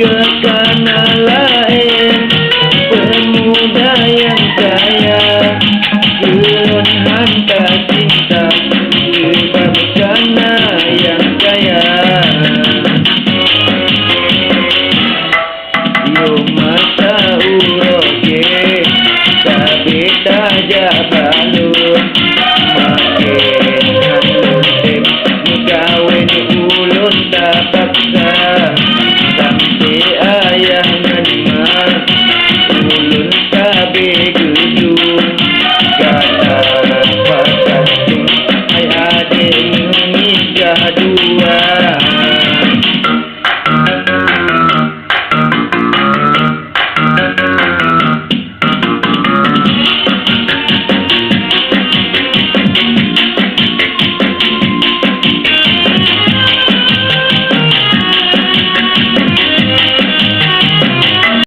Kekana lain pemuda yang kaya, belum hantar cinta sebab kana yang kaya. Yo masa uroke kabita jabalun makin halus ni kawin ulun tapaksa sampai ayah nanma ulun kabe gedung kata pasang ay ade nikah dua.